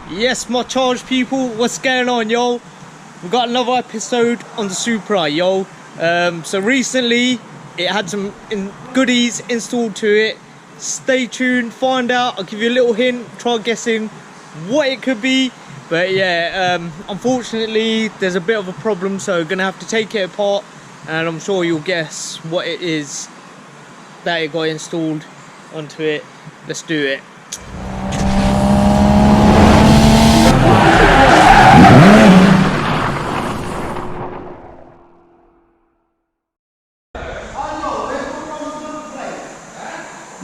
Yes, my charge people, what's going on, yo? We've got another episode on the Supra, yo. So recently it had some goodies installed to it. Stay tuned, find out. I'll give you a little hint, try guessing what it could be. But yeah, unfortunately there's a bit of a problem, so gonna have to take it apart, and I'm sure you'll guess what it is that it got installed onto it. Let's do it.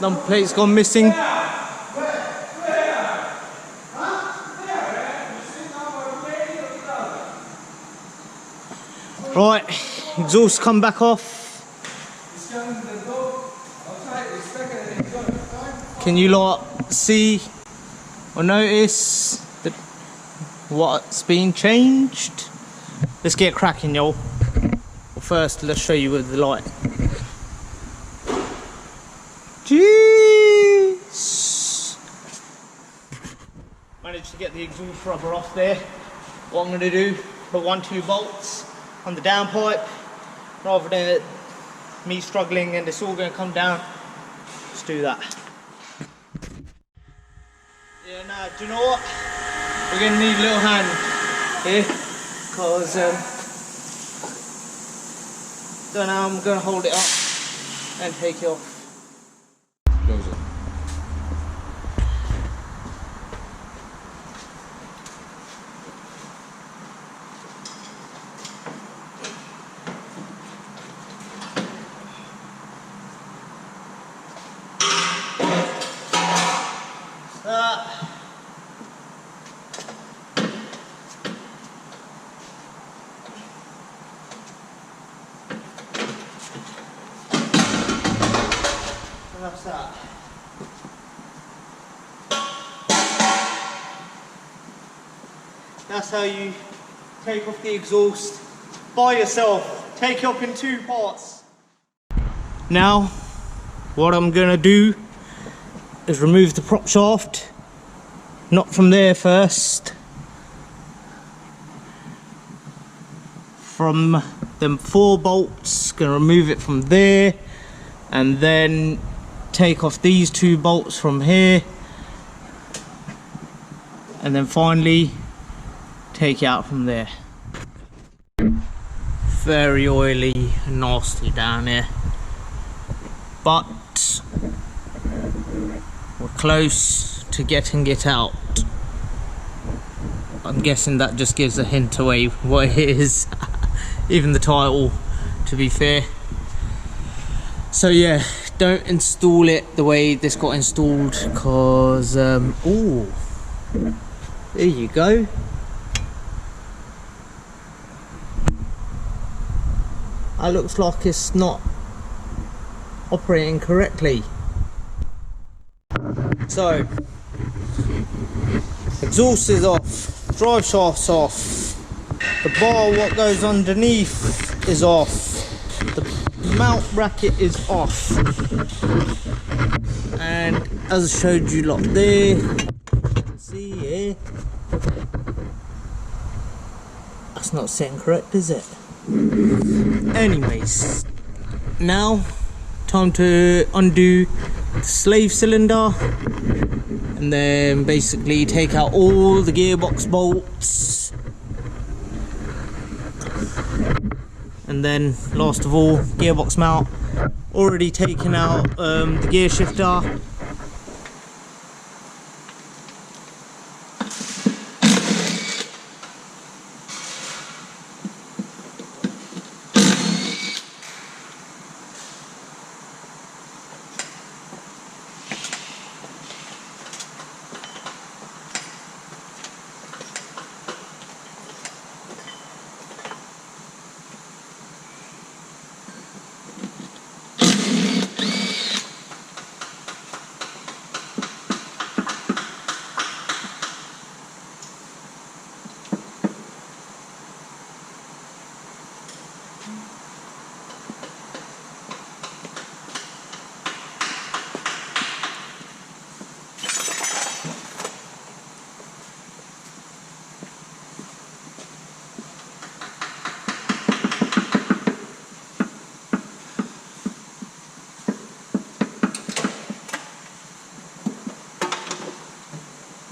Number plate's gone missing. Right, exhaust come back off. Can you lot see or notice that what's been changed? Let's get cracking, y'all. Well, first, let's show you with the light. Jeez! Managed to get the exhaust rubber off there. What I'm going to do, put 1-2 bolts on the downpipe, rather than me struggling and it's all going to come down. Let's do that. Yeah, nah, do you know what? We're going to need a little hand here, because don't know how I'm going to hold it up and take it off. Goes in. That's that. That's how you take off the exhaust by yourself. Take it up in 2 parts. Now, what I'm gonna do is remove the prop shaft. Not from there first. From them 4 bolts, gonna remove it from there, and then take off these 2 bolts from here, and then finally take it out from there. Very oily and nasty down here, but we're close to getting it out. I'm guessing that just gives a hint away what it is. Even the title, to be fair. So yeah, don't install it the way this got installed, because oh, there you go. That looks like it's not operating correctly. So exhaust is off, drive shaft's off, the bar what goes underneath is off, the mount bracket is off, and as I showed you lot there, you can see here, that's not sitting correct, is it? Anyways, now time to undo the slave cylinder and then basically take out all the gearbox bolts, and then last of all, gearbox mount. Already taken out the gear shifter.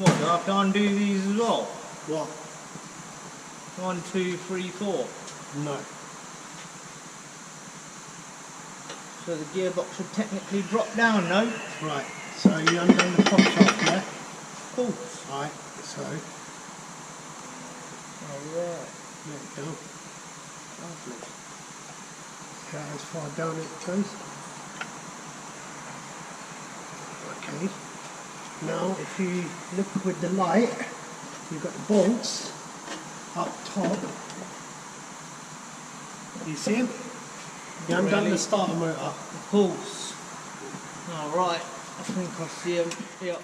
What, do I have to undo these as well? What? 1, 2, 3, 4. No. So the gearbox should technically drop down, no? Right. So you undo the prop shaft, yeah? Cool. Right. So Alright. let it go. Lovely. Okay, as far down it goes. Okay. Now if you look with the light, you've got the bolts up top. You see them? You haven't done the starter motor. Of course. Alright, I think I see them. Yep.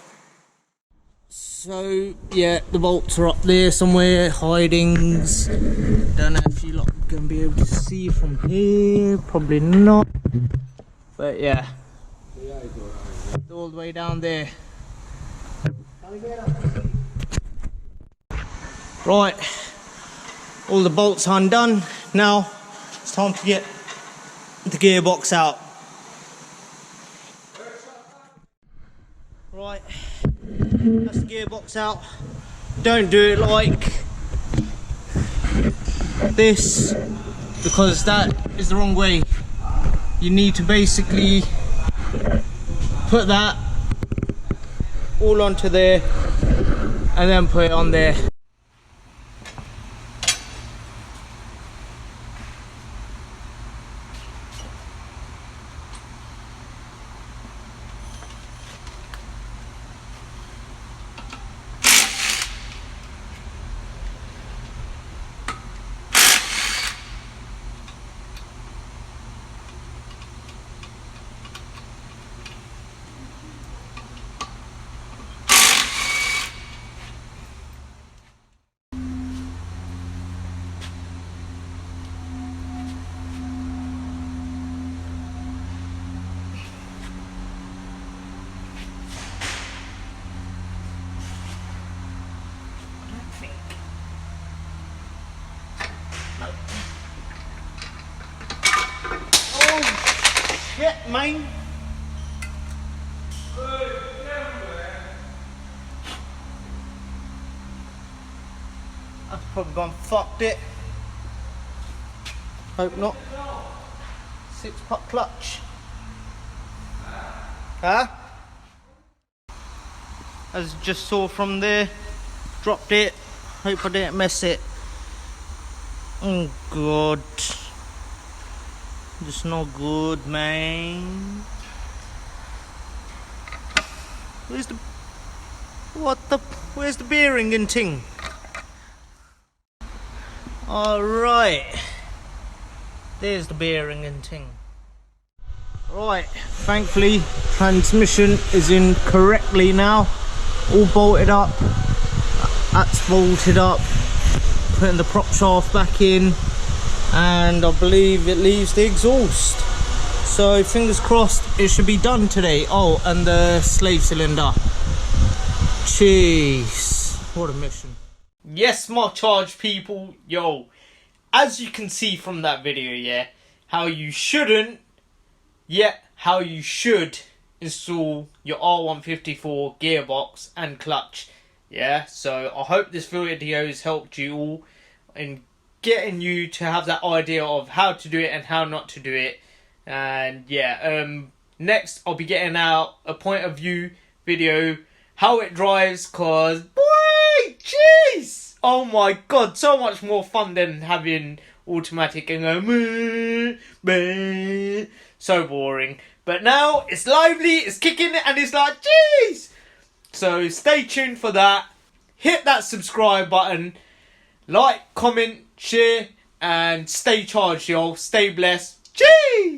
So, yeah, the bolts are up there somewhere, hidings. Don't know if you lot are going to be able to see from here, probably not. But yeah, all the way down there. Right, all the bolts undone. Now, it's time to get the gearbox out. Right, that's the gearbox out. Don't do it like this, because that is the wrong way. You need to basically put that all onto there and then put it on there. Shit, man. I've probably gone fucked it. Hope not. 6-pot clutch. Huh? As you just saw from there, dropped it. Hope I didn't mess it. Oh god. Just no good, man. Where's the... Where's the bearing and ting? Alright. There's the bearing and ting. Right, thankfully, transmission is in correctly now. All bolted up. That's bolted up. Putting the prop shaft back in. And I believe it leaves the exhaust. So fingers crossed it should be done today. Oh, and the slave cylinder. Jeez, what a mission. Yes, my charge people. Yo, as you can see from that video, yeah, how you shouldn't, yet how you should install your R154 gearbox and clutch. Yeah, so I hope this video has helped you all in getting you to have that idea of how to do it and how not to do it. And yeah, next I'll be getting out a point of view video how it drives, cause boy, jeez, oh my god, so much more fun than having automatic and go so boring. But now it's lively, it's kicking, and it's like jeez. So stay tuned for that. Hit that subscribe button, like, comment, share, and stay charged, y'all. Stay blessed. Jeez.